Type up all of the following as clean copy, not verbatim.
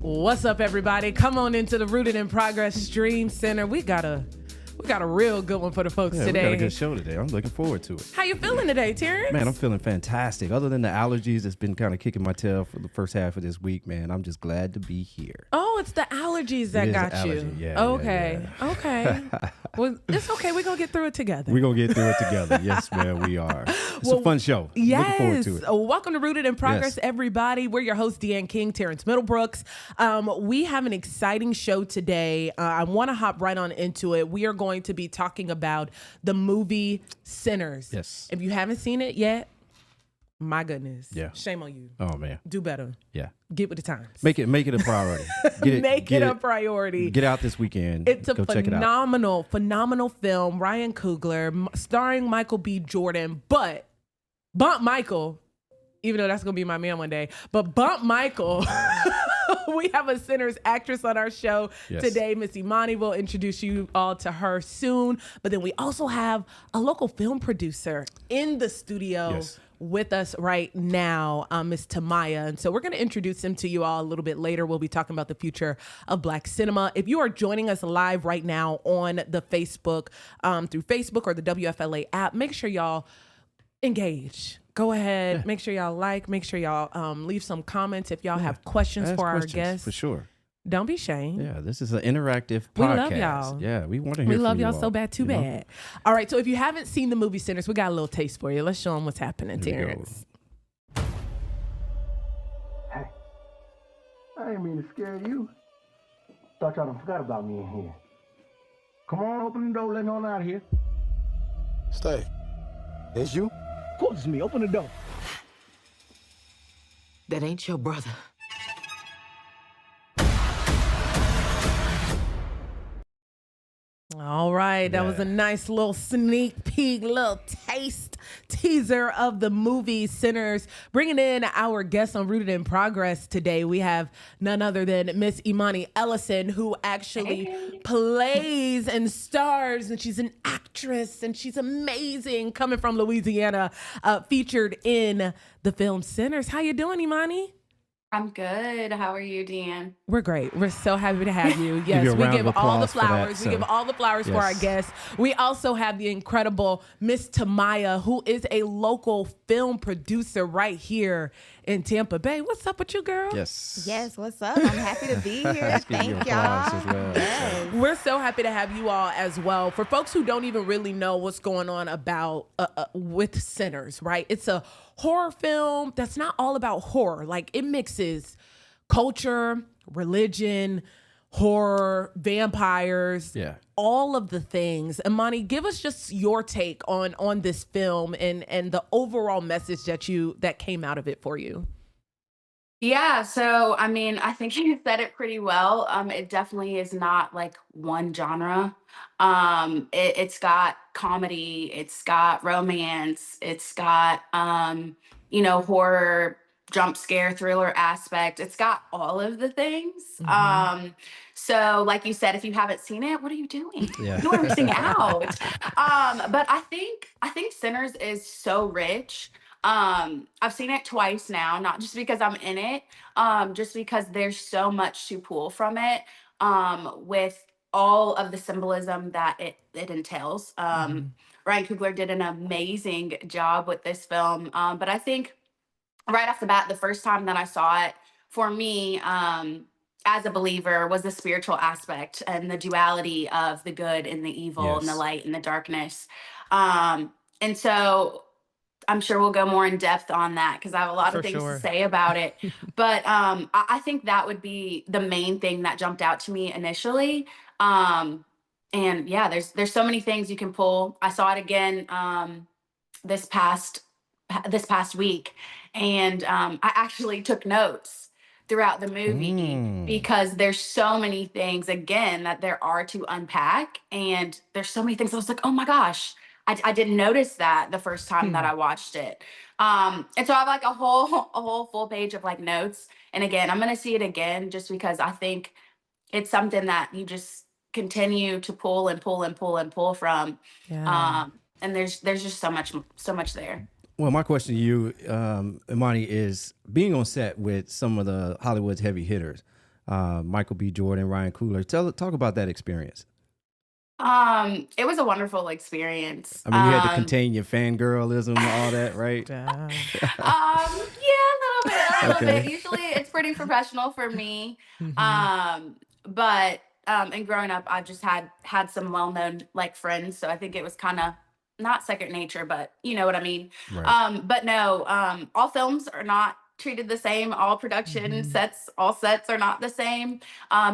What's up, everybody? Come on into the Rooted in Progress Stream Center. We got a real good one for the folks today. We got a good show today. I'm looking forward to it. How you feeling today, Terrence? Man, I'm feeling fantastic. Other than the allergies that's been kind of kicking my tail for the first half of this week, man, I'm just glad to be here. Oh, it's the allergies that got you. Yeah. Okay. Yeah. Okay. Well, it's okay. We're going to get through it together. We're going to get through it together. Yes, man, we are. It's a fun show. Yes. Looking forward to it. Welcome to Rooted in Progress, everybody. We're your hosts, Deanne King, Terrence Middlebrooks. We have an exciting show today. I want to hop right on into it. We are going to be talking about the movie Sinners. Yes. If you haven't seen it yet, my goodness. Yeah. Shame on you. Oh, man. Do better. Yeah. Get with the times. Make it a priority. Make it a priority. Get out this weekend. It's a Go check it out. phenomenal film. Ryan Coogler, starring Michael B. Jordan, but Bump Michael, even though that's going to be my man one day, but Bump Michael, we have a Sinners actress on our show today. Miss Emonie will introduce you all to her soon. But then we also have a local film producer in the studio with us right now, Miss Tamia. And so we're going to introduce him to you all a little bit later. We'll be talking about the future of Black cinema. If you are joining us live right now on the Facebook, through Facebook or the WFLA app, make sure y'all engage. Go ahead. Yeah. Make sure y'all like. Make sure y'all leave some comments if y'all have questions for our guests. For sure. Don't be ashamed. Yeah, this is an interactive podcast. We love y'all. Yeah, we want to hear from you. We love y'all all. so bad, too bad. All right, so if you haven't seen the movie Sinners, we got a little taste for you. Let's show them what's happening, Terrence. Hey, I ain't mean to scare you. Thought y'all done forgot about me in here. Come on, open the door, let me on out of here. Stay. It's you? Of course it's me, open the door. That ain't your brother. All right, that was a nice little sneak peek, little taste teaser of the movie Sinners. Bringing in our guest on Rooted in Progress today, we have none other than Miss Emonie Ellison, who actually plays and stars, and she's an actress, and she's amazing, coming from Louisiana, featured in the film Sinners. How you doing, Emonie? I'm good. How are you, Deanne? We're great. We're so happy to have you. Yes, we give all the flowers. We give all the flowers for our guests. We also have the incredible Miss Tamia, who is a local film producer right here in Tampa Bay. What's up with you, girl? Yes. Yes, what's up? I'm happy to be here. Thank y'all. Yes. We're so happy to have you all as well. For folks who don't even really know what's going on about with Sinners, right? It's a horror film that's not all about horror. Like, it mixes culture, religion, horror, vampires, all of the things. Emonie, give us just your take on this film and the overall message that came out of it for you. Yeah, so I mean, I think you said it pretty well. It definitely is not like one genre. It's got comedy, it's got romance, it's got horror, jump scare, thriller aspect. It's got all of the things. So like you said, if you haven't seen it, what are you doing? Yeah. You are missing out. But I think Sinners is so rich. I've seen it twice now, not just because I'm in it, just because there's so much to pull from it, with all of the symbolism that it entails. Ryan Coogler did an amazing job with this film. But I think right off the bat, the first time that I saw it, for me, as a believer, was the spiritual aspect and the duality of the good and the evil and the light and the darkness. And so I'm sure we'll go more in depth on that because I have a lot of things to say about it. But I think that would be the main thing that jumped out to me initially. And yeah, there's so many things you can pull. I saw it again this past week, and I actually took notes throughout the movie because there's so many things again that there are to unpack, and there's so many things I was like, oh my gosh, I didn't notice that the first time that I watched it. And so I have like a whole full page of like notes. And again, I'm gonna see it again just because I think it's something that you just continue to pull and pull and pull and pull from. And there's just so much there. Well, my question to you, Emonie, is being on set with some of the Hollywood's heavy hitters. Michael B. Jordan, Ryan Coogler. Talk about that experience. It was a wonderful experience. I mean, you had to contain your fangirlism, all that, right? Yeah. Yeah, a little bit. Okay. Usually it's pretty professional for me. Mhm. But and growing up, I just had some well-known like friends, so I think it was kind of not second nature, but you know what I mean. Right. But no, all films are not treated the same. All production Mhm. sets, all sets are not the same.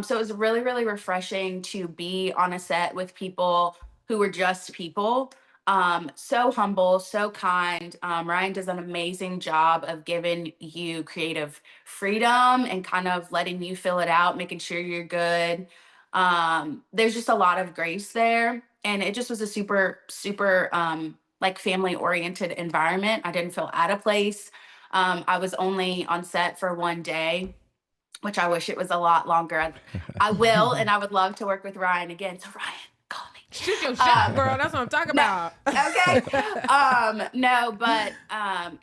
So it was really, really refreshing to be on a set with people who were just people. So humble, so kind. Ryan does an amazing job of giving you creative freedom and kind of letting you fill it out, making sure you're good. There's just a lot of grace there. And it just was a super, super like family oriented environment. I didn't feel out of place. I was only on set for one day, which I wish it was a lot longer. I will, and I would love to work with Ryan again. So Ryan, call me. Shoot your shot, girl. That's what I'm talking No. about. Okay. No, but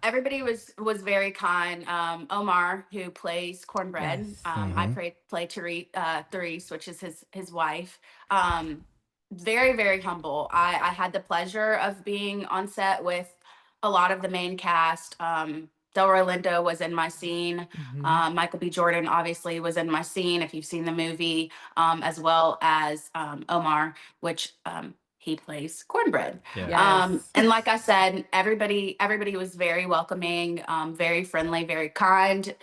everybody was very kind. Omar, who plays Cornbread, Yes. I play Therese, which is his wife. Very, very humble. I had the pleasure of being on set with a lot of the main cast. Delroy Lindo was in my scene. Mhm. Michael B. Jordan obviously was in my scene, if you've seen the movie, as well as Omar, which he plays Cornbread. Yeah. Yes. And like I said, everybody was very welcoming, very friendly, very kind.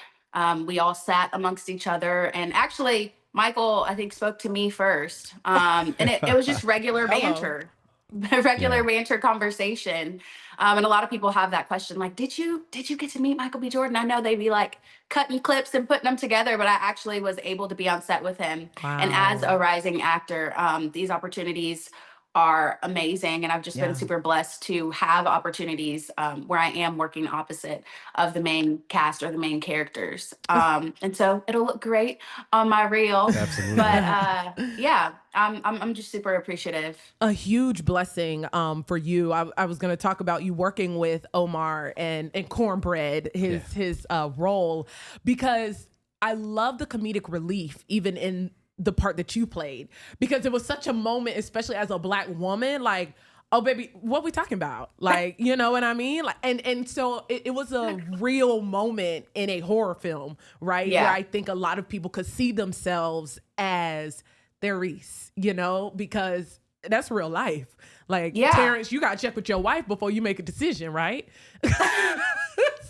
We all sat amongst each other, and actually, Michael, I think, spoke to me first. And it was just regular Hello. banter, regular Yeah. banter conversation. And a lot of people have that question, like, did you get to meet Michael B. Jordan? I know they'd be like cutting clips and putting them together, but I actually was able to be on set with him. And as a Wow. rising actor, these opportunities are amazing, and I've just Yeah. been super blessed to have opportunities where I am working opposite of the main cast or the main characters, and so it'll look great on my reel. Absolutely. But yeah, I'm just super appreciative. A huge blessing for you. I was going to talk about you working with Omar and Cornbread, his role, because I love the comedic relief even in the part that you played, because it was such a moment, especially as a Black woman, like, oh baby, what we talking about? Like, you know what I mean? Like, and so it was a real moment in a horror film, right? Yeah. Where I think a lot of people could see themselves as their Reese, you know, because that's real life. Like, Yeah. Terrence, you got to check with your wife before you make a decision, right?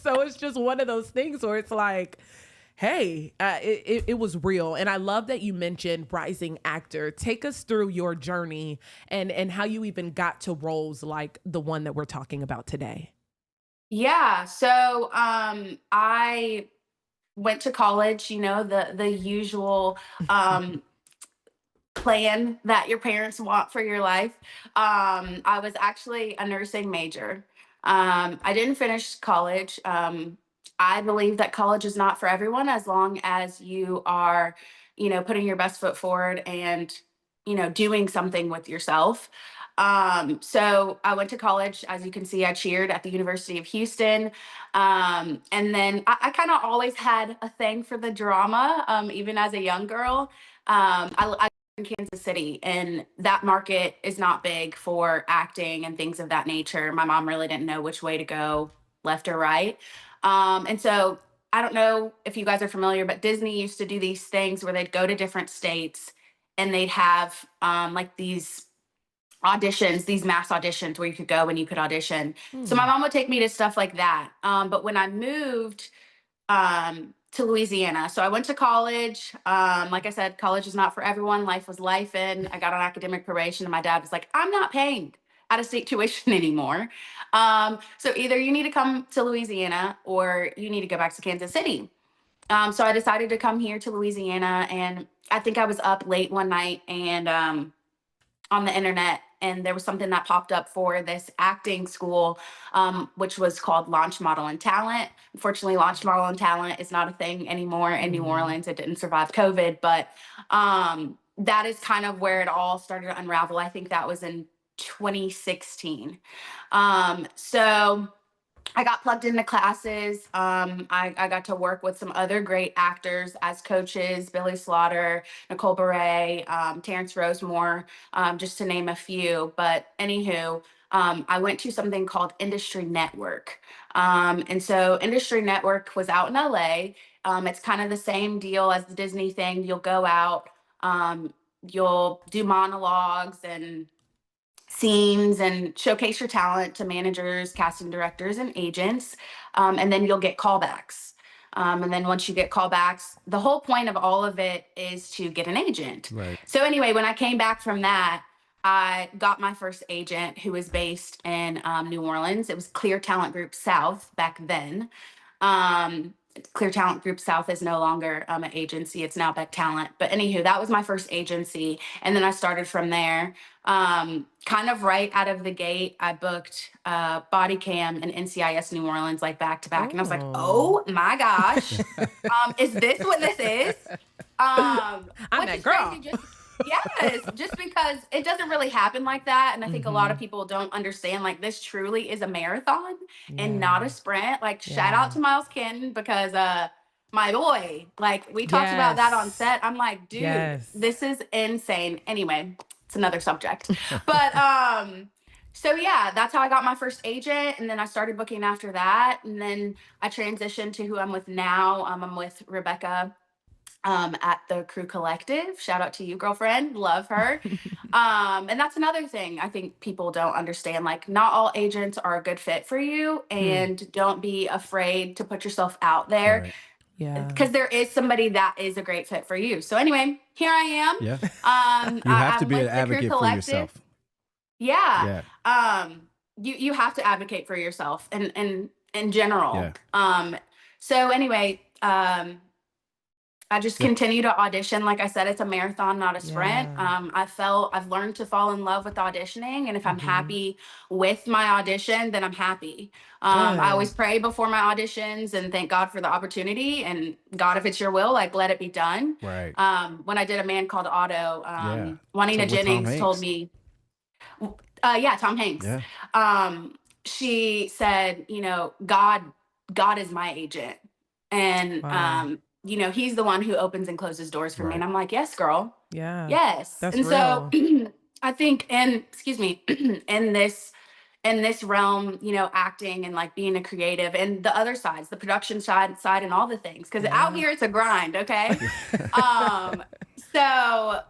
So it's just one of those things where it's like, hey, it was real. And I love that you mentioned rising actor. Take us through your journey and how you even got to roles like the one that we're talking about today. Yeah, so I went to college, you know, the usual plan that your parents want for your life. I was actually a nursing major. I didn't finish college. I believe that college is not for everyone as long as you are, you know, putting your best foot forward and, you know, doing something with yourself. So I went to college. As you can see, I cheered at the University of Houston. And then I kind of always had a thing for the drama, even as a young girl. I in Kansas City, and that market is not big for acting and things of that nature. My mom really didn't know which way to go, left or right. And so I don't know if you guys are familiar, but Disney used to do these things where they'd go to different states and they'd have like these auditions, these mass auditions where you could go and you could audition. So my mom would take me to stuff like that. But when I moved to Louisiana. So I went to college. Like I said, college is not for everyone. Life was life in. I got on academic probation, and my dad was like, I'm not paying out of state tuition anymore. So either you need to come to Louisiana or you need to go back to Kansas City. So I decided to come here to Louisiana, and I think I was up late one night and on the internet, and there was something that popped up for this acting school, which was called Launch Model and Talent. Unfortunately, Launch Model and Talent is not a thing anymore in New Orleans. It didn't survive COVID, but that is kind of where it all started to unravel. I think that was in 2016. So I got plugged into classes. I got to work with some other great actors as coaches, Billy Slaughter, Nicole Beret, Terrence Rosemore, just to name a few. But anywho, I went to something called Industry Network. And so Industry Network was out in LA. It's kind of the same deal as the Disney thing. You'll go out, you'll do monologues and scenes and showcase your talent to managers, casting directors, and agents. And then you'll get callbacks. And then once you get callbacks, the whole point of all of it is to get an agent. Right. So anyway, when I came back from that, I got my first agent who was based in New Orleans. It was Clear Talent Group South back then. Clear Talent Group South is no longer an agency. It's now Beck Talent. But anywho, that was my first agency. And then I started from there. Kind of right out of the gate, I booked Body Cam and NCIS New Orleans like back to back. And I was like, oh my gosh, is this what this is? I'm that girl. Yes, just because it doesn't really happen like that. And I think a lot of people don't understand, like, this truly is a marathon and not a sprint. Like, shout out to Miles Canton, because my boy, like, we talked about that on set. I'm like, dude, this is insane. Anyway, it's another subject. But so yeah, that's how I got my first agent. And then I started booking after that. And then I transitioned to who I'm with now. I'm with Rebecca at the Crew Collective. Shout out to you, girlfriend. Love her. And that's another thing I think people don't understand. Like, not all agents are a good fit for you, and don't be afraid to put yourself out there. Right. Yeah. Because there is somebody that is a great fit for you. So anyway, here I am. Yeah. You have to be an advocate for yourself. Yeah. You have to advocate for yourself and in general. Yeah. So anyway, I just continue to audition. Like I said, it's a marathon, not a sprint. I've learned to fall in love with auditioning. And if I'm happy with my audition, then I'm happy. I always pray before my auditions and thank God for the opportunity. And God, if it's your will, like, let it be done. Right. When I did A Man Called Otto, Juanita Jennings told me, Tom Hanks. Yeah. She said, you know, God is my agent. And, you know, he's the one who opens and closes doors for me. And I'm like, yes, girl. Yeah. Yes. That's and real. So I think, in this realm, you know, acting and like being a creative and the other sides, the production side and all the things, because out here it's a grind. Okay. So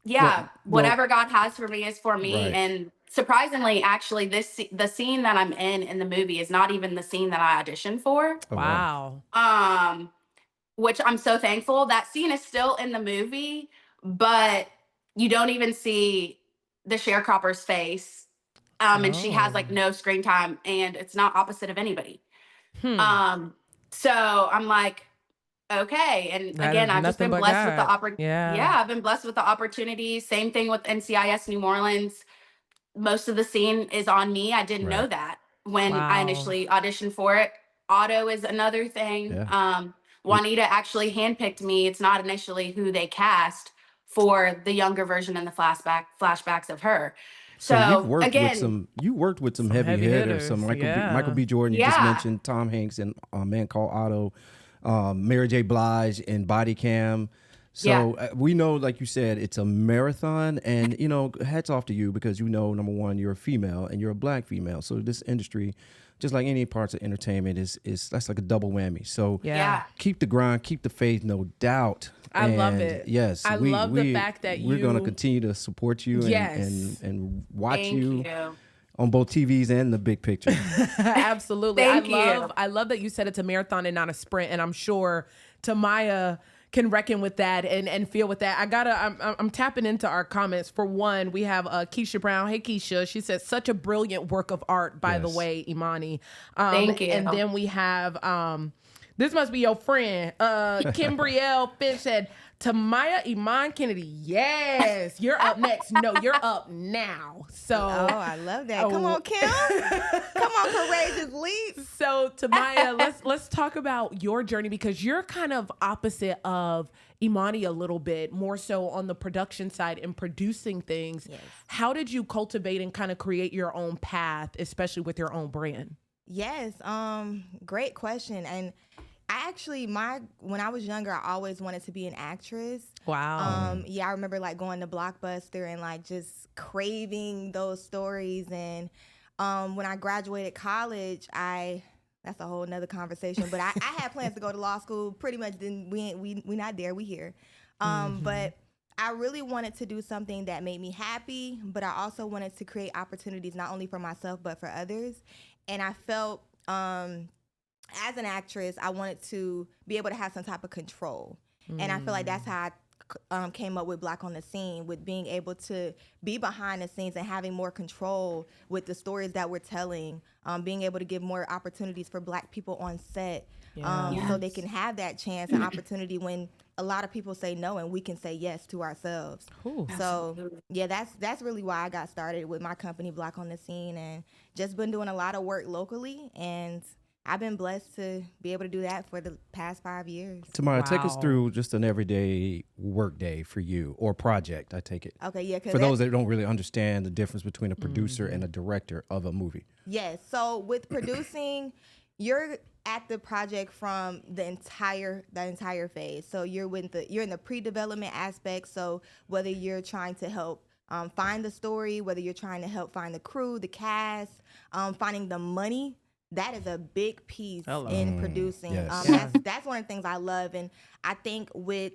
yeah, whatever God has for me is for me. Right. And surprisingly, actually, the scene that I'm in the movie is not even the scene that I auditioned for. Oh, wow. Which I'm so thankful. That scene is still in the movie, but you don't even see the sharecropper's face. And she has like no screen time, and it's not opposite of anybody. So I'm like, okay. And again, I've just been blessed with the opportunity. Yeah, I've been blessed with the opportunity. Same thing with NCIS New Orleans. Most of the scene is on me. I didn't know that when I initially auditioned for it. Otto is another thing. Yeah. Juanita actually handpicked me. It's not initially who they cast for the younger version and the flashbacks of her. So you've worked again, with some heavy hitters, some Michael B. Jordan. You just mentioned Tom Hanks and A Man Called Otto, Mary J. Blige in Body Cam. So we know, like you said, it's a marathon, and you know, hats off to you, because you know, number one, you're a female and you're a black female. So this industry, just like any parts of entertainment, is that's like a double whammy. So keep the grind, keep the faith, no doubt. I love it. Yes, I love the fact that we're going to continue to support you and watch you on both TVs and the big picture. Absolutely. I love that you said it's a marathon and not a sprint, and I'm sure Tamia can reckon with that and feel with that. I'm tapping into our comments. For one, we have Keisha Brown. Hey, Keisha. She said, such a brilliant work of art, by the way, Imani. Thank you. And then we have, this must be your friend, Kimbrielle Finch said, Tamia Iman Kennedy, yes, you're up next. No, you're up now. So, I love that. Come on, Kim. Come on, courageous leap. So, Tamia, let's talk about your journey, because you're kind of opposite of Imani a little bit, more so on the production side and producing things. Yes. How did you cultivate and kind of create your own path, especially with your own brand? Yes, great question. And I actually, when I was younger, I always wanted to be an actress. Wow. Yeah, I remember like going to Blockbuster and like just craving those stories. And when I graduated college, that's a whole nother conversation. But I had plans to go to law school. Pretty much, then we not there. We here. But I really wanted to do something that made me happy. But I also wanted to create opportunities not only for myself but for others. And I felt as an actress, I wanted to be able to have some type of control. And I feel like that's how I came up with Black on the Scene, with being able to be behind the scenes and having more control with the stories that we're telling, being able to give more opportunities for Black people on set, so they can have that chance and opportunity when a lot of people say no and we can say yes to ourselves. Ooh. So yeah, that's really why I got started with my company, Black on the Scene, and just been doing a lot of work locally, and I've been blessed to be able to do that for the past 5 years. Tamia, take us through just an everyday work day for you, or project, I take it. Okay, yeah. For those that don't really understand the difference between a producer and a director of a movie. Yes. So with producing, you're at the project from the entire phase. So you're in the pre-development aspect. So whether you're trying to help find the story, whether you're trying to help find the crew, the cast, finding the money. That is a big piece in producing. Yes. That's one of the things I love. And I think with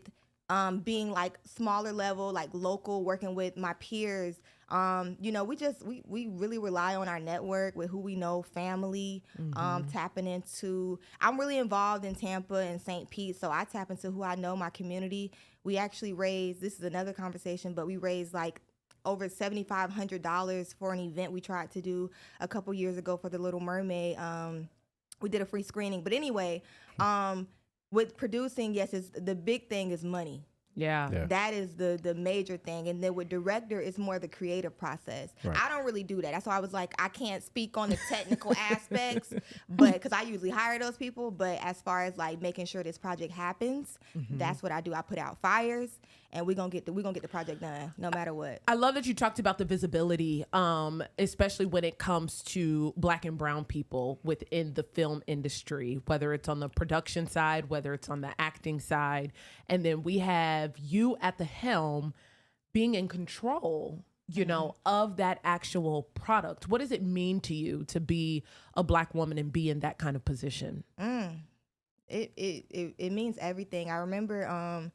being like smaller level, like local, working with my peers, we really rely on our network with who we know, family, tapping into. I'm really involved in Tampa and St. Pete, so I tap into who I know, my community. We actually raised, this is another conversation, but we raised like over $7,500 for an event we tried to do a couple years ago for The Little Mermaid. We did a free screening. But anyway, with producing, yes, the big thing is money. Yeah. That is the major thing. And then with director, it's more the creative process. Right. I don't really do that. That's why I was like, I can't speak on the technical aspects, but because I usually hire those people. But as far as like making sure this project happens, that's what I do. I put out fires, and we're gonna get the project done no matter what. I love that you talked about the visibility, especially when it comes to Black and brown people within the film industry, whether it's on the production side, whether it's on the acting side. And then we have you at the helm being in control, of that actual product. What does it mean to you to be a Black woman and be in that kind of position? It means everything. I remember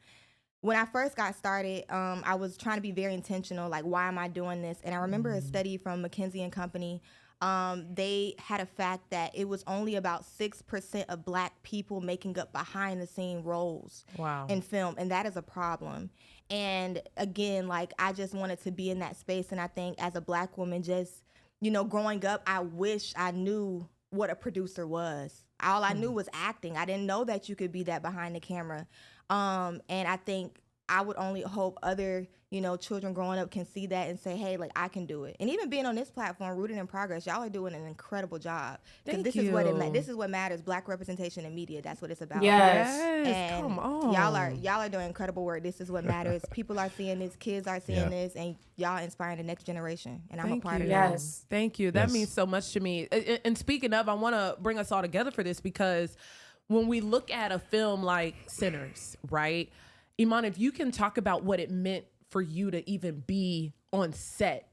when I first got started, I was trying to be very intentional, like, why am I doing this? And I remember a study from McKinsey & Company. They had a fact that it was only about 6% of Black people making up behind the scene roles in film. And that is a problem. And again, like, I just wanted to be in that space. And I think as a Black woman, just, growing up, I wish I knew what a producer was. All I knew was acting. I didn't know that you could be that behind the camera. And I think I would only hope other, children growing up can see that and say, hey, like, I can do it. And even being on this platform, Rooted in Progress, y'all are doing an incredible job. Because this is what matters. Black representation in media. That's what it's about. Yes. And come on. Y'all are doing incredible work. This is what matters. People are seeing this. Kids are seeing this. And y'all inspiring the next generation. And I'm a part of that. Yes. Thank you. That means so much to me. And speaking of, I want to bring us all together for this, because when we look at a film like Sinners, right? Iman, if you can talk about what it meant for you to even be on set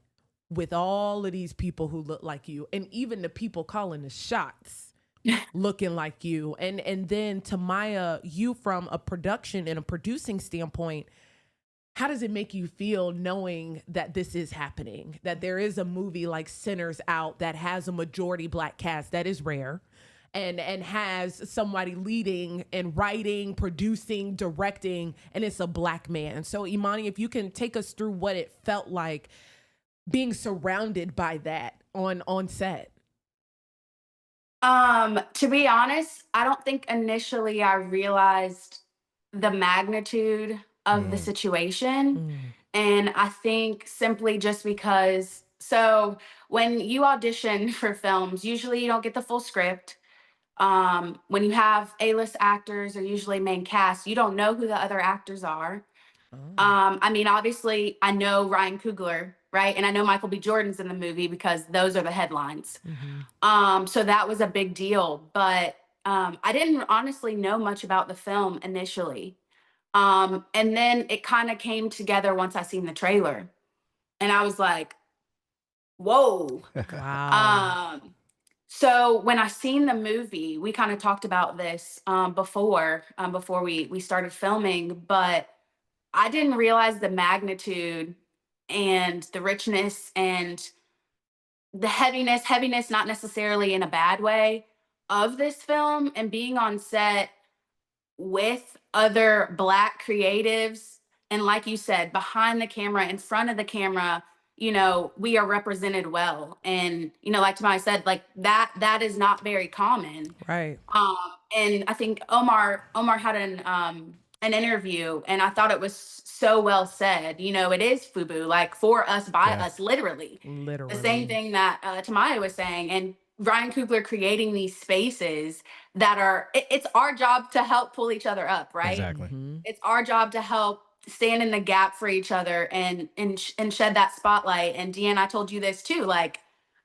with all of these people who look like you, and even the people calling the shots looking like you. And then Tamia, you from a production and a producing standpoint, how does it make you feel knowing that this is happening, that there is a movie like Sinners out that has a majority Black cast? That is rare. And has somebody leading and writing, producing, directing, and it's a Black man. So Imani, if you can take us through what it felt like being surrounded by that on set. To be honest, I don't think initially I realized the magnitude of the situation. And I think simply just because, so when you audition for films, usually you don't get the full script. When you have A-list actors or usually main cast, you don't know who the other actors are. I mean, obviously, I know Ryan Coogler, right? And I know Michael B. Jordan's in the movie because those are the headlines. So that was a big deal. But I didn't honestly know much about the film initially. And then it kind of came together once I seen the trailer. And I was like, whoa. Wow. So when I seen the movie, we kind of talked about this before we started filming, but I didn't realize the magnitude and the richness and the heaviness, not necessarily in a bad way, of this film, and being on set with other Black creatives. And like you said, behind the camera, in front of the camera, you know, we are represented well. And, you know, like Tamia said, like that is not very common. Right. And I think Omar had an interview, and I thought it was so well said. You know, it is FUBU, like for us, by us, literally. The same thing that Tamia was saying. And Ryan Coogler creating these spaces that are, it's our job to help pull each other up, right? Exactly. It's our job to help stand in the gap for each other and shed that spotlight. And Deanne, I told you this too, like,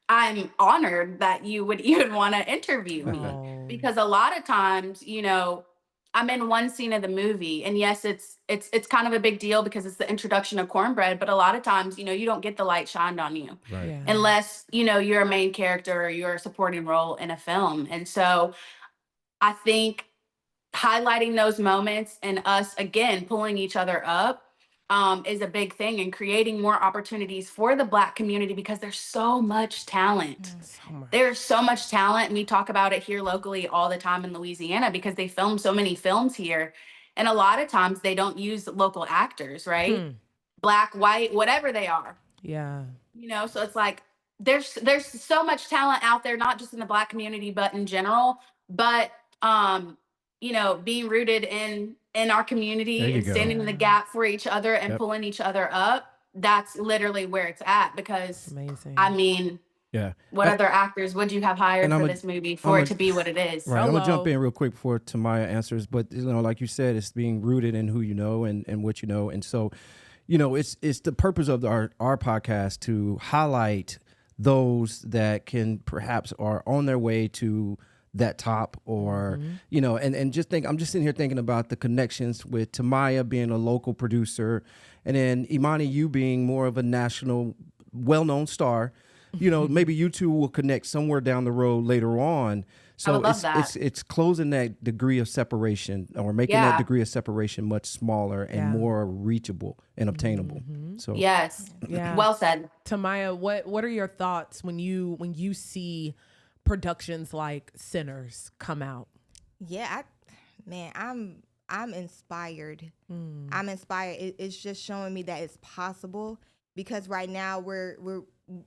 I'm honored that you would even want to interview me, because a lot of times, you know, I'm in one scene of the movie, and yes, it's kind of a big deal because it's the introduction of Cornbread, but a lot of times, you know, you don't get the light shined on you unless, you know, you're a main character or you're a supporting role in a film. And so I think highlighting those moments and us, again, pulling each other up is a big thing, and creating more opportunities for the Black community, because there's so much talent. There's so much talent, and we talk about it here locally all the time in Louisiana because they film so many films here. And a lot of times they don't use local actors, right? Black, white, whatever they are. Yeah. You know, so it's like there's so much talent out there, not just in the Black community, but in general. But you know, being rooted in our community and standing in the gap for each other and pulling each other up, that's literally where it's at. Because amazing. I mean, what other actors would you have hired for this movie for it to be what it is? Right. I'm gonna jump in real quick before Tamia answers, but you know, like you said, it's being rooted in who you know and what you know, and so, you know, it's the purpose of our podcast to highlight those that can perhaps are on their way to that top, or you know, and just think, I'm just sitting here thinking about the connections with Tamia being a local producer, and then Emonie, you being more of a national well-known star. You know, maybe you two will connect somewhere down the road later on. So it's closing that degree of separation, or making that degree of separation much smaller and more reachable and obtainable. So well said. Tamia, what are your thoughts when you see productions like Sinners come out? Yeah, I'm inspired. I'm inspired. It's just showing me that it's possible, because right now we're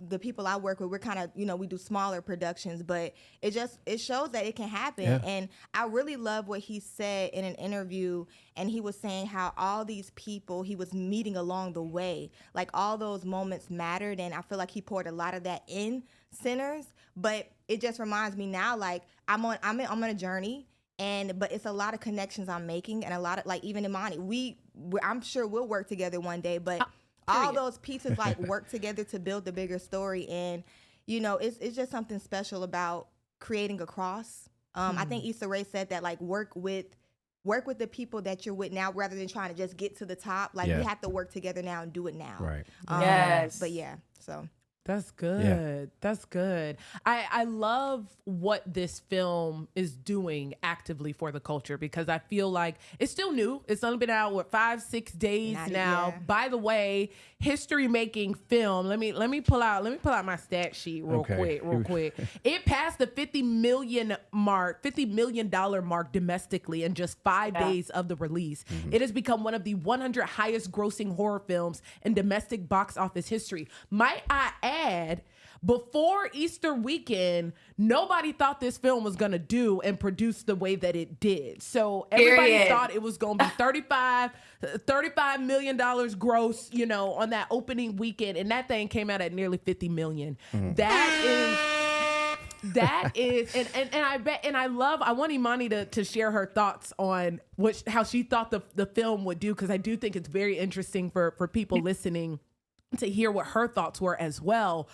the people I work with, we're kind of, you know, we do smaller productions, but it shows that it can happen. And I really love what he said in an interview, and he was saying how all these people he was meeting along the way, like all those moments mattered, and I feel like he poured a lot of that in Sinners. But it just reminds me now, like I'm on a journey, but it's a lot of connections I'm making, and a lot of, like, even Emonie, I'm sure we'll work together one day, but all those pieces like work together to build the bigger story. And you know, it's just something special about creating a cross. I think Issa Rae said that, like, work with the people that you're with now, rather than trying to just get to the top. Like, we have to work together now and do it now. Right. But yeah, so. That's good. Yeah. That's good. I love what this film is doing actively for the culture, because I feel like it's still new. It's only been out 5-6 days now. By the way, history making film. Let me pull out my stat sheet real quick. It passed the $50 million mark domestically in just 5 days of the release. It has become one of the 100 highest grossing horror films in domestic box office history. Might I add, before Easter weekend, nobody thought this film was going to do and produce the way that it did. So everybody thought it was going to be $35 million gross, you know, on that opening weekend. And that thing came out at nearly $50 million. That is That is, and I bet, and I want Imani to share her thoughts on how she thought the film would do, because I do think it's very interesting for people listening to hear what her thoughts were as well.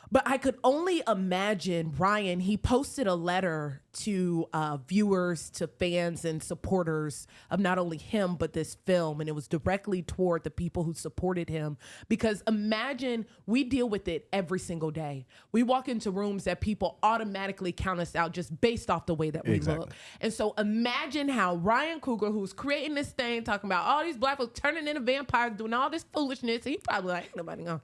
But I could only imagine Ryan, he posted a letter to viewers, to fans and supporters of not only him, but this film. And it was directly toward the people who supported him. Because imagine, we deal with it every single day. We walk into rooms that people automatically count us out just based off the way that we look. And so imagine how Ryan Coogler, who's creating this thing, talking about all these black folks turning into vampires, doing all this foolishness. He probably like, ain't nobody know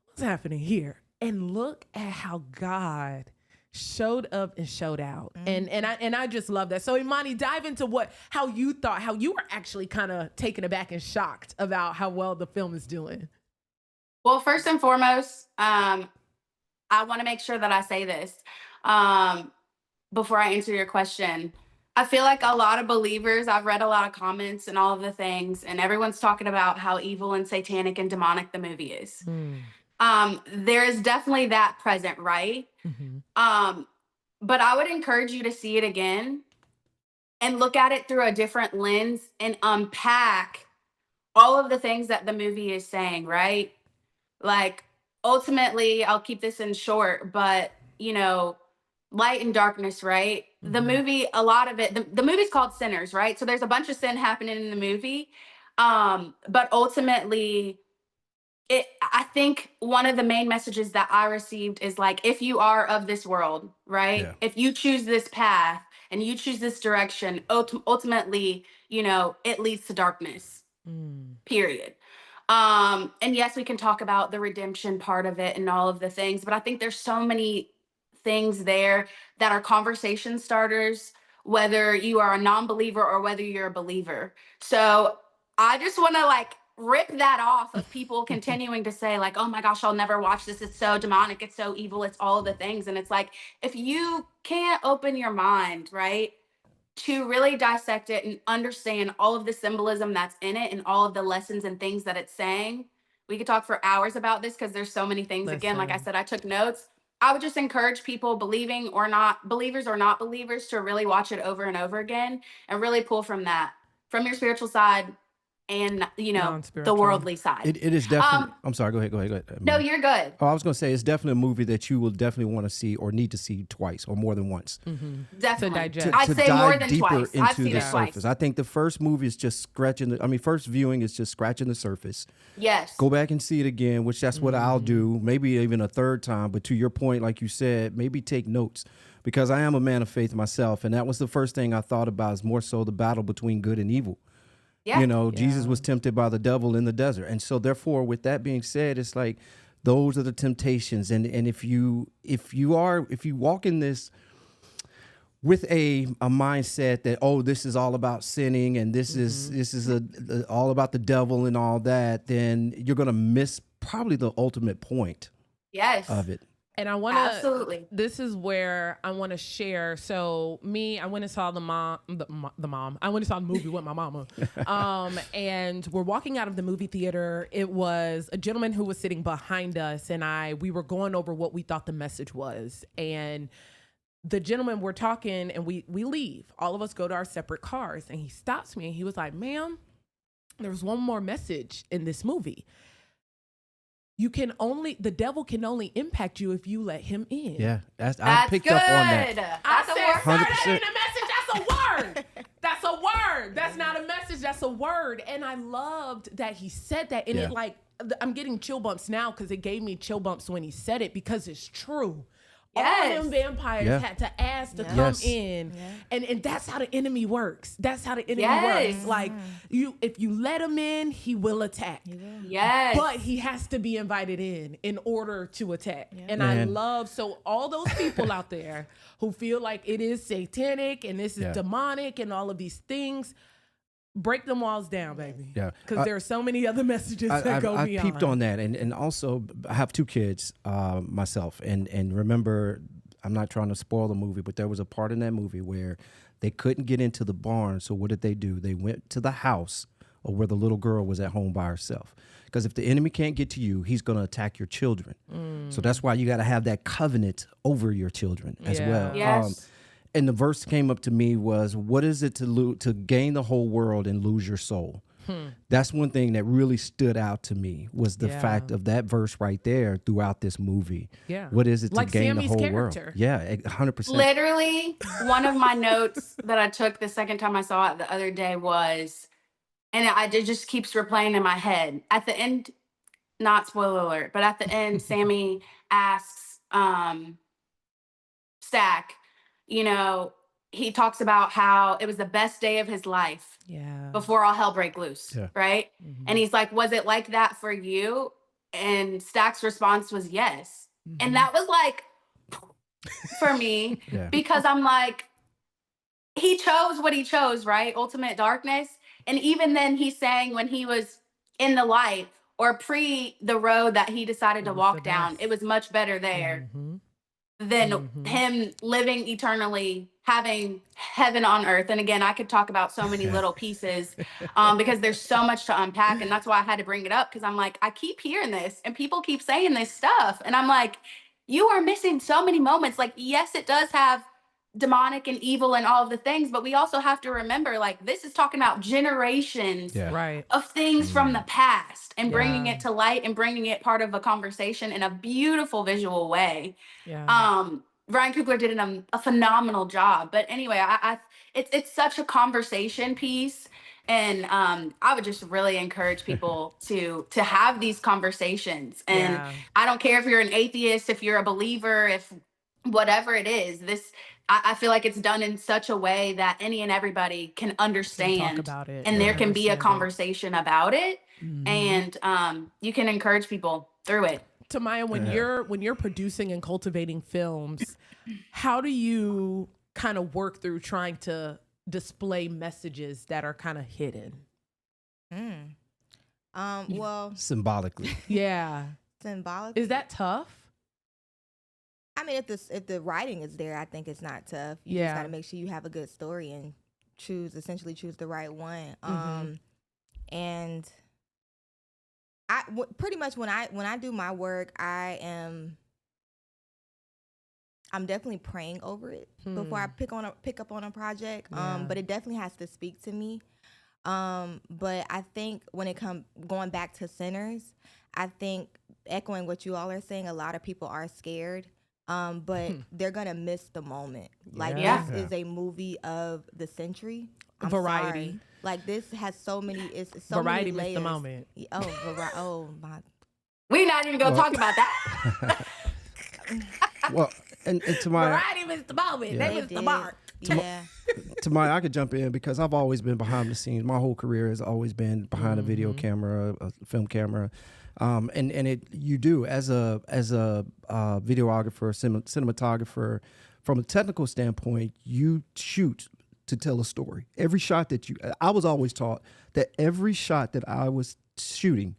what's happening here. And look at how God showed up and showed out. And I just love that. So Imani, dive into how you were actually kind of taken aback and shocked about how well the film is doing. Well, first and foremost, I want to make sure that I say this before I answer your question. I feel like a lot of believers, I've read a lot of comments and all of the things, and everyone's talking about how evil and satanic and demonic the movie is. There is definitely that present, right? But I would encourage you to see it again and look at it through a different lens and unpack all of the things that the movie is saying, right? Like, ultimately, I'll keep this in short, but, light and darkness, right? The movie, a lot of it, the movie's called Sinners, right? So there's a bunch of sin happening in the movie. But ultimately, I think one of the main messages that I received is like, if you are of this world, right? Yeah. If you choose this path and you choose this direction, ultimately, it leads to darkness, period. And yes, we can talk about the redemption part of it and all of the things, but I think there's so many things there that are conversation starters, whether you are a non-believer or whether you're a believer. So I just want to rip that off of people continuing to say like, oh my gosh, I'll never watch this. It's so demonic. It's so evil. It's all of the things. And it's like, if you can't open your mind, right, to really dissect it and understand all of the symbolism that's in it and all of the lessons and things that it's saying, we could talk for hours about this because there's so many things. Listen. Again, like I said, I took notes. I would just encourage people, believers or not believers, to really watch it over and over again and really pull from that, from your spiritual side and the worldly side. It is definitely. I'm sorry. Go ahead. No, you're good. Oh, I was going to say it's definitely a movie that you will definitely want to see or need to see twice or more than once. Definitely. I'd say more than twice. I've seen it twice. I think the first movie is just first viewing is just scratching the surface. Yes. Go back and see it again, which that's what I'll do. Maybe even a third time. But to your point, like you said, maybe take notes, because I am a man of faith myself, and that was the first thing I thought about, is more so the battle between good and evil. Yeah. Jesus was tempted by the devil in the desert. And so therefore, with that being said, it's like those are the temptations. And if you walk in this with a mindset that, oh, this is all about sinning and this is all about the devil and all that, then you're going to miss probably the ultimate point of it. And I want to, absolutely. This is where I want to share. So I went and saw the mom. I went and saw the movie with my mama. And we're walking out of the movie theater. It was a gentleman who was sitting behind us, and we were going over what we thought the message was. And the gentleman, we're talking, and we leave. All of us go to our separate cars, and he stops me and he was like, "Ma'am, there's one more message in this movie. The devil can only impact you if you let him in." Yeah, I picked up on that. I said, "Sir, that ain't a message. That's a word. That's a word. That's not a message. That's a word." And I loved that he said that. And I'm getting chill bumps now because it gave me chill bumps when he said it, because it's true. Yes. All them vampires had to ask to come in. Yeah. And that's how the enemy works. That's how the enemy works. Like, if you let him in, he will attack. Yes. But he has to be invited in order to attack. Yeah. And I love, so all those people out there who feel like it is satanic and this is demonic and all of these things, break them walls down, baby. Yeah. Because there are so many other messages that go beyond. I peeped on that. And also, I have two kids myself. And remember, I'm not trying to spoil the movie, but there was a part in that movie where they couldn't get into the barn. So what did they do? They went to the house or where the little girl was at home by herself. Because if the enemy can't get to you, he's going to attack your children. So that's why you got to have that covenant over your children as well. Yes. And the verse came up to me was, what is it to gain the whole world and lose your soul? That's one thing that really stood out to me, was the fact of that verse right there throughout this movie. Yeah. What is it to gain Sammy's the whole character. world? Yeah, 100%. Literally, one of my notes that I took the second time I saw it the other day was, and it just keeps replaying in my head. At the end, not spoiler alert, but at the end, Sammy asks Stack, he talks about how it was the best day of his life before all hell break loose, right? And he's like, was it like that for you? And Stack's response was yes. And that was like, for me, because I'm like, he chose what he chose, right? Ultimate darkness. And even then he's saying when he was in the light or pre the road that he decided to walk down, it was much better there than him living eternally, having heaven on earth. And again, I could talk about so many little pieces because there's so much to unpack. And that's why I had to bring it up, because I'm like, I keep hearing this and people keep saying this stuff. And I'm like, you are missing so many moments. Like, yes, it does have demonic and evil and all of the things, but we also have to remember, like, this is talking about generations of things from the past and bringing it to light and bringing it part of a conversation in a beautiful visual way. Ryan Coogler did a phenomenal job. But anyway, it's such a conversation piece. And I would just really encourage people to have these conversations. And I don't care if you're an atheist, if you're a believer, if whatever it is, I feel like it's done in such a way that any and everybody can understand, talk about it, and there can be a conversation about it, and you can encourage people through it. Tamia, when you're producing and cultivating films, how do you kind of work through trying to display messages that are kind of hidden? Well, symbolically. Symbolically. Is that tough? I mean, if the writing is there, I think it's not tough. You just got to make sure you have a good story and essentially choose the right one. And pretty much when I do my work, I'm definitely praying over it before I pick up on a project. But it definitely has to speak to me. But I think when it comes going back to Sinners, I think echoing what you all are saying, a lot of people are scared. But they're gonna miss the moment. Like this is a movie of the century. Variety. Sorry. Like this has so many. It's so Variety many layers. missed the moment. Oh my. We're not even gonna talk about that. Well, and to my Variety missed the moment. They missed the mark. To my, I could jump in because I've always been behind the scenes. My whole career has always been behind a video camera, a film camera. And you do as a videographer, cinematographer, from a technical standpoint, you shoot to tell a story. Every shot I was always taught that every shot that I was shooting,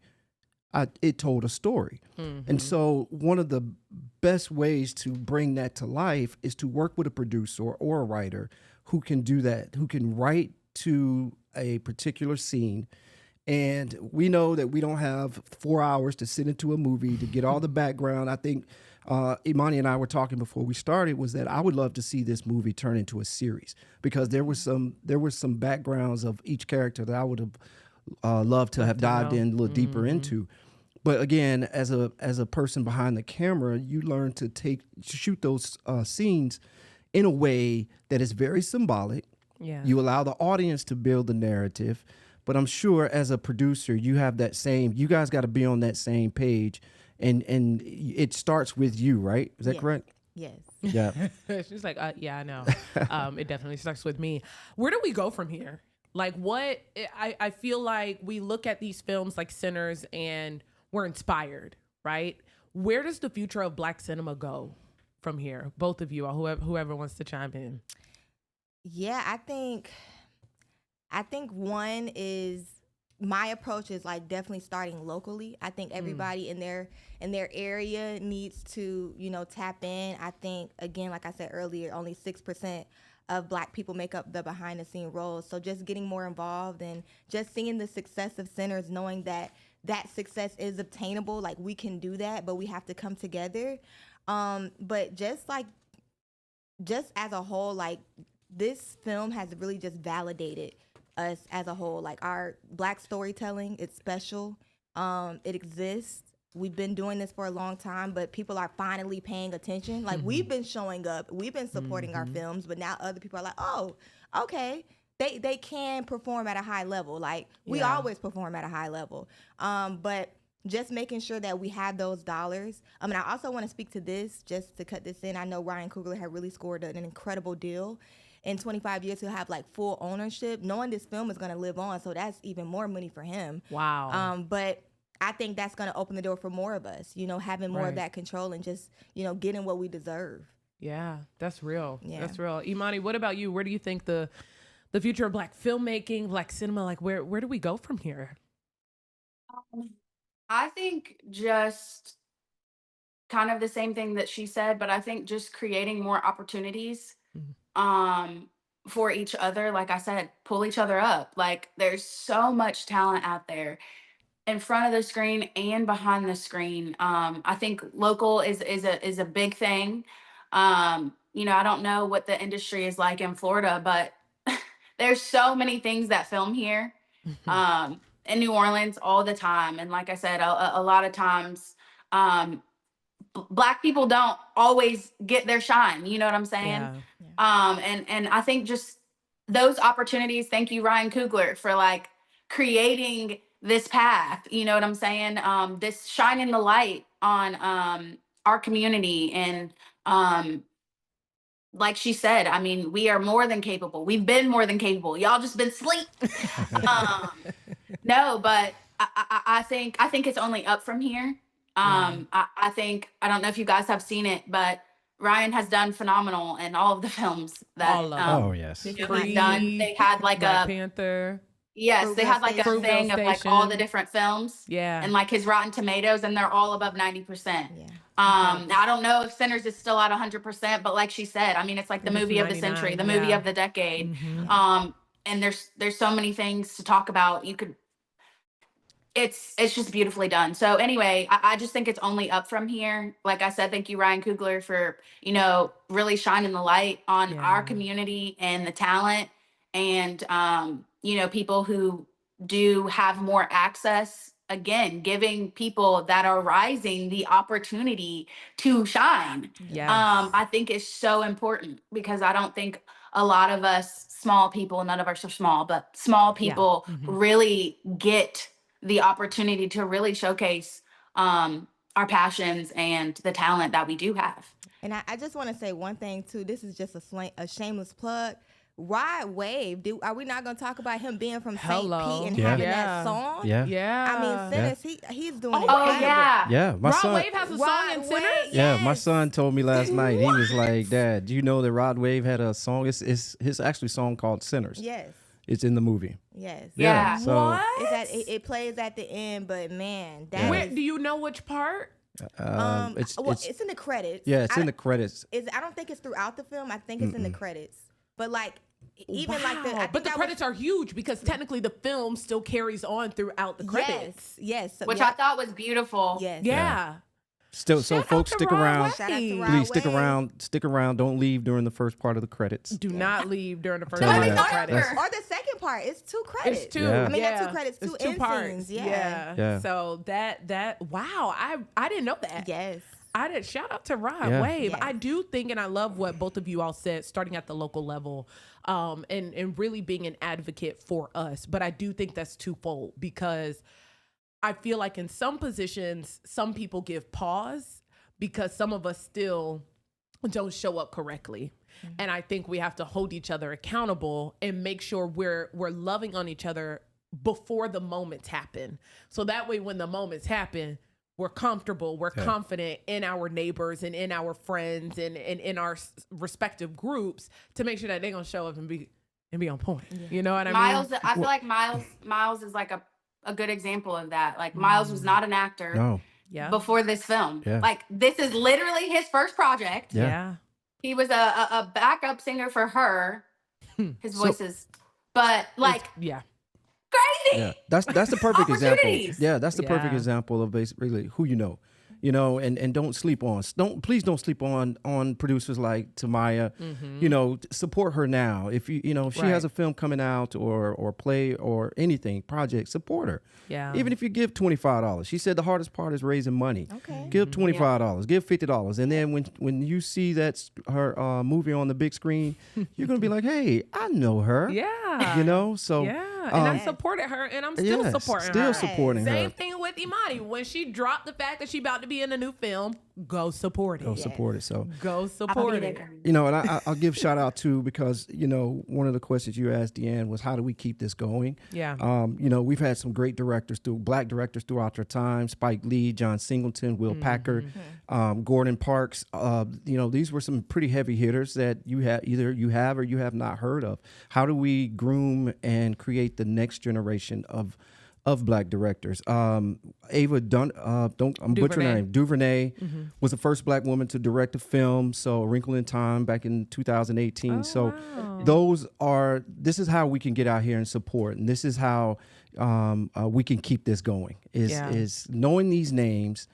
it told a story. And so one of the best ways to bring that to life is to work with a producer or a writer who can do that, who can write to a particular scene. And we know that we don't have 4 hours to sit into a movie to get all the background. I think Emonie and I were talking before we started was that I would love to see this movie turn into a series, because there were some backgrounds of each character that I would have loved to have dived in a little deeper into. But again, as a person behind the camera, you learn to shoot those scenes in a way that is very symbolic. You allow the audience to build the narrative. But I'm sure as a producer, you have you guys got to be on that same page. And it starts with you, right? Is that correct? Yes. Yeah. She's like, yeah, I know. It definitely starts with me. Where do we go from here? Like I feel like we look at these films like Sinners and we're inspired, right? Where does the future of Black cinema go from here? Both of you, or whoever wants to chime in. Yeah, I think one is, my approach is like definitely starting locally. I think everybody in their area needs to, tap in. I think, again, like I said earlier, only 6% of Black people make up the behind the scene roles. So just getting more involved and just seeing the success of Sinners, knowing that that success is obtainable, like we can do that, but we have to come together. But just as a whole, like this film has really just validated us as a whole. Like our Black storytelling, it's special. It exists. We've been doing this for a long time, but people are finally paying attention. Like we've been showing up, we've been supporting our films, but now other people are like, oh, okay. They can perform at a high level. Like we always perform at a high level. But just making sure that we have those dollars. And I also want to speak to this, just to cut this in. I know Ryan Coogler had really scored an incredible deal. In 25 years, he'll have like full ownership, knowing this film is going to live on. So that's even more money for him. Wow. But I think that's going to open the door for more of us, having more of that control and just, getting what we deserve. Yeah, that's real. Yeah. That's real. Imani, what about you? Where do you think the future of Black filmmaking, Black cinema, like where do we go from here? I think just kind of the same thing that she said, but I think just creating more opportunities for each other. Like I said, pull each other up. Like there's so much talent out there in front of the screen and behind the screen. I think local is a big thing. I don't know what the industry is like in Florida, but there's so many things that film here in New Orleans all the time. And like I said, a lot of times Black people don't always get their shine. You know what I'm saying? Yeah. And I think just those opportunities, thank you, Ryan Coogler, for like creating this path. You know what I'm saying? This shining the light on our community. And like she said, I mean, we are more than capable. We've been more than capable. Y'all just been asleep. No, but I think it's only up from here. I think, I don't know if you guys have seen it, but Ryan has done phenomenal in all of the films that oh yes, he's done. They had like Black Panther. Yes, they had like a thing of like all the different films. Yeah. And like his Rotten Tomatoes, and they're all above 90%. Yeah. I don't know if Sinners is still at 100%, but like she said, I mean, it's like the movie of the century, the movie of the decade. And there's so many things to talk about. It's just beautifully done. So anyway, I just think it's only up from here. Like I said, thank you, Ryan Coogler, for, really shining the light on our community and the talent and, people who do have more access, again, giving people that are rising the opportunity to shine. Yes. I think is so important, because I don't think a lot of us small people, none of us are small, but small people really get the opportunity to really showcase our passions and the talent that we do have. And I just want to say one thing too. This is just a shameless plug. Rod Wave, are we not going to talk about him being from St. Pete and having that song? Yeah. I mean, Sinners, he's doing it. Oh, yeah. Yeah, my Rod son. Wave has a song in Sinners? Yeah, my son told me last night. He was like, "Dad, do you know that Rod Wave had a song? It's his actually song called Sinners. Yes. It's in the movie. Yes. Yeah. So What? It plays at the end, but man, that Where, do you know which part? it's in the credits. Yeah, it's in the credits. I don't think it's throughout the film. I think it's in the credits. But like even like the credits are huge, because technically the film still carries on throughout the credits. Yes. Which I thought was beautiful. Yes. Yeah. Still, so folks, stick around. Shout out to Rod Please stick Wave. around. Stick around. Don't leave during the first part of the credits. Do not leave during the first Tell part you of the that. credits. Or the second part. It's two credits. It's two. Yeah. I mean, not two credits, two It's two end parts. scenes. Yeah. So that wow, I didn't know that. Yes. I did. Shout out to Rod Wave. Yes. I do think, and I love what both of you all said, starting at the local level, and really being an advocate for us. But I do think that's twofold, because I feel like in some positions, some people give pause because some of us still don't show up correctly. And I think we have to hold each other accountable and make sure we're loving on each other before the moments happen. So that way, when the moments happen, we're comfortable, we're confident in our neighbors and in our friends and in our respective groups, to make sure that they're gonna show up and be on point. You know what I mean? I feel like Miles is like a good example of that. Like Miles was not an actor No. Yeah. before this film. Yeah. Like this is literally his first project. Yeah. He was a backup singer for her. His voice is, but like, yeah. crazy. Yeah, that's the perfect example. Opportunities. Yeah, that's the perfect example of basically who you know. And don't sleep on. Please don't sleep on producers like Tamia. Support her now. If if she has a film coming out or play or anything project, support her. Yeah. Even if you give $25, she said the hardest part is raising money. Okay. Give $25, give $50, and then when you see that's her movie on the big screen, you're gonna be like, hey, I know her. Yeah. So yeah, and I supported her, and I'm still supporting her. Still supporting her. Same thing with Imani. When she dropped the fact that she about to be in a new film, go support it. Go support it. So go support it. And I'll give shout out too, because one of the questions you asked, Deanne, was how do we keep this going? Yeah. We've had some great black directors throughout our time: Spike Lee, John Singleton, Will Packard, Gordon Parks. These were some pretty heavy hitters that you have or you have not heard of. How do we groom and create the next generation of black directors? Ava I'm butchering her name. DuVernay was the first black woman to direct a film. So A Wrinkle in Time back in 2018. This is how we can get out here and support, and this is how we can keep this going. Is knowing these names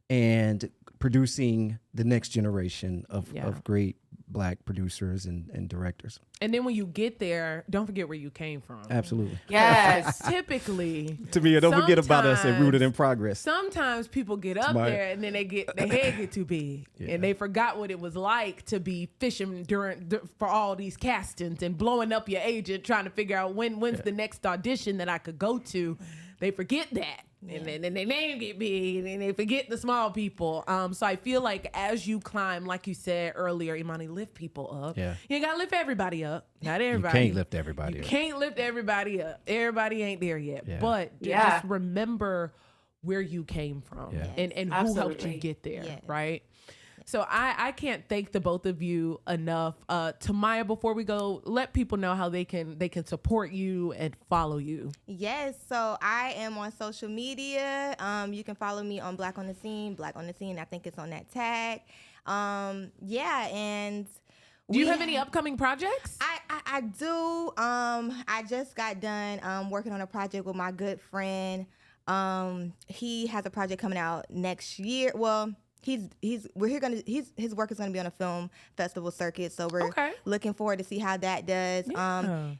and producing the next generation of great black producers and directors. And then when you get there, don't forget where you came from. Absolutely. Yes. Typically, Tamia, don't forget about us at Rooted in Progress. Sometimes people get up there and then their head get too big, and they forgot what it was like to be fishing for all these castings and blowing up your agent trying to figure out when's the next audition that I could go to. They forget that. And then their name get big, and they forget the small people. So I feel like as you climb, like you said earlier, Imani, lift people up. Yeah. You ain't gotta lift everybody up. Not everybody. You can't lift everybody up. Can't lift everybody up. Everybody ain't there yet. Yeah. But just remember where you came from and who helped you get there, right? So I can't thank the both of you enough. Tamia, before we go, let people know how they can support you and follow you. Yes, so I am on social media. You can follow me on Black on the Scene. I think it's on that tag. And do you have any upcoming projects? I do. I just got done working on a project with my good friend. He has a project coming out next year. Well, his work is gonna be on a film festival circuit, so we're looking forward to see how that does.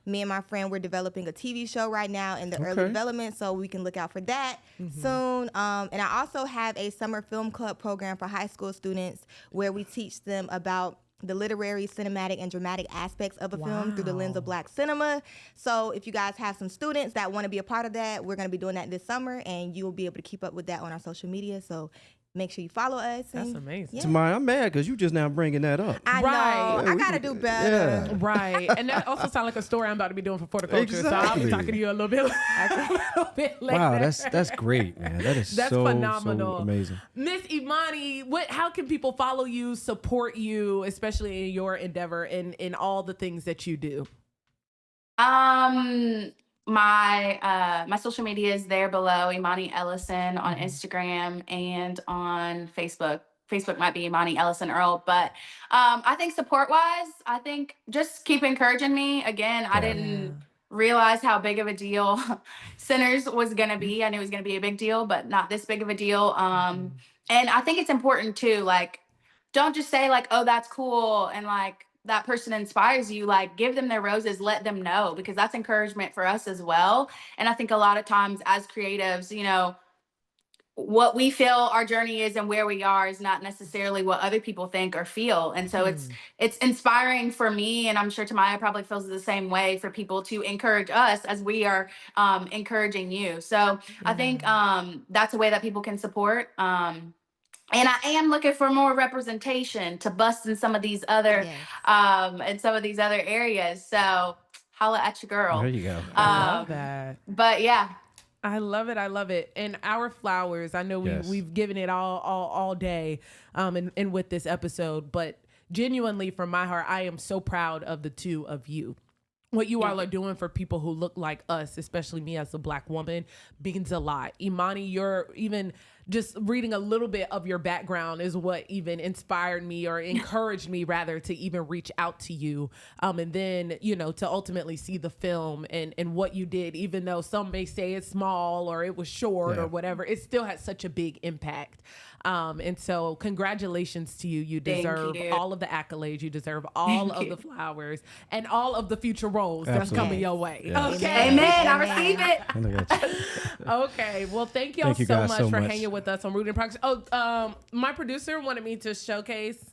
Me and my friend, we're developing a TV show right now in the early development, so we can look out for that soon. And I also have a summer film club program for high school students where we teach them about the literary, cinematic, and dramatic aspects of a film through the lens of black cinema. So if you guys have some students that want to be a part of that, we're going to be doing that this summer, and you will be able to keep up with that on our social media. So make sure you follow us. That's amazing. Tamia, I'm mad because you just now bringing that up. I know. I got to do better. Yeah. Right. And that also sounds like a story I'm about to be doing for Horticulture. Exactly. So I'll be talking to you a little bit later. Wow, that's great, man. That's so phenomenal. So amazing. Miss Imani, how can people follow you, support you, especially in your endeavor and in all the things that you do? My social media is there below, Emonie Ellison on Instagram and on Facebook. Facebook might be Emonie Ellison Earl, but I think support-wise, I think just keep encouraging me. Again, I didn't realize how big of a deal Sinners was going to be. I knew it was going to be a big deal, but not this big of a deal. And I think it's important too, like, don't just say like, oh, that's cool, and like, that person inspires you, like give them their roses, let them know, because that's encouragement for us as well. And I think a lot of times as creatives, what we feel our journey is and where we are is not necessarily what other people think or feel. And so it's inspiring for me, and I'm sure Tamia probably feels the same way, for people to encourage us as we are encouraging you. So I think that's a way that people can support. And I am looking for more representation to bust in some of these other areas. So holla at your girl. There you go. I love that. But yeah. I love it. And our flowers, I know we've given it all day and with this episode, but genuinely from my heart, I am so proud of the two of you. What you all are doing for people who look like us, especially me as a black woman, means a lot. Imani, you're even just reading a little bit of your background is what even inspired me or encouraged me rather to even reach out to you. And then, you know, to ultimately see the film and what you did, even though some may say it's small or it was short or whatever, it still had such a big impact. And so congratulations to you. You deserve all of the accolades. You deserve all of the flowers and all of the future roles that's coming your way. Yeah. Okay. Amen. I receive it. Okay. Well, thank y'all so much for hanging with us on Rooted in Progress. Oh, my producer wanted me to showcase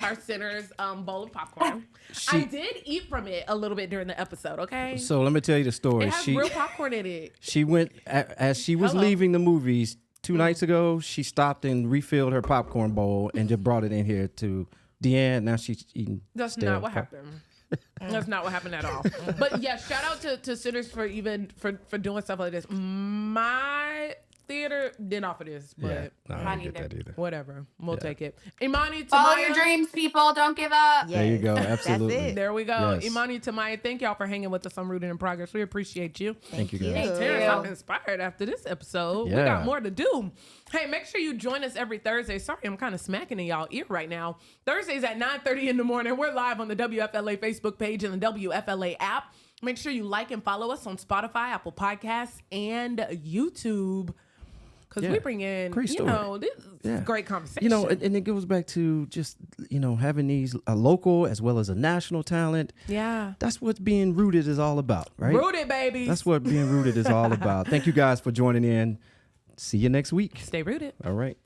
our Center's bowl of popcorn. I did eat from it a little bit during the episode, okay? So let me tell you the story. It has real popcorn in it. She went, as she was leaving the movies 2 nights ago, she stopped and refilled her popcorn bowl and just brought it in here to Deanne. Now she's eating. That's not what happened. That's not what happened at all. But yeah, shout out to Sitters for doing stuff like this. My theater didn't offer this, but I didn't get that either. Whatever. We'll take it. Imani, Tamia. Follow your dreams, people. Don't give up. Yes. There you go. Absolutely. That's it. There we go. Yes. Imani, Tamia, thank y'all for hanging with us on Rooted in Progress. We appreciate you. Thank you, guys. Hey, Terrence, I'm inspired after this episode. Yeah. We got more to do. Hey, make sure you join us every Thursday. Sorry, I'm kind of smacking in y'all ear right now. Thursdays at 9:30 in the morning. We're live on the WFLA Facebook page and the WFLA app. Make sure you like and follow us on Spotify, Apple Podcasts, and YouTube. Because we bring in, great story. this is great conversation. You know, and it goes back to just, having these a local as well as a national talent. Yeah. That's what being rooted is all about, right? Rooted, baby. That's what being rooted is all about. Thank you guys for joining in. See you next week. Stay rooted. All right.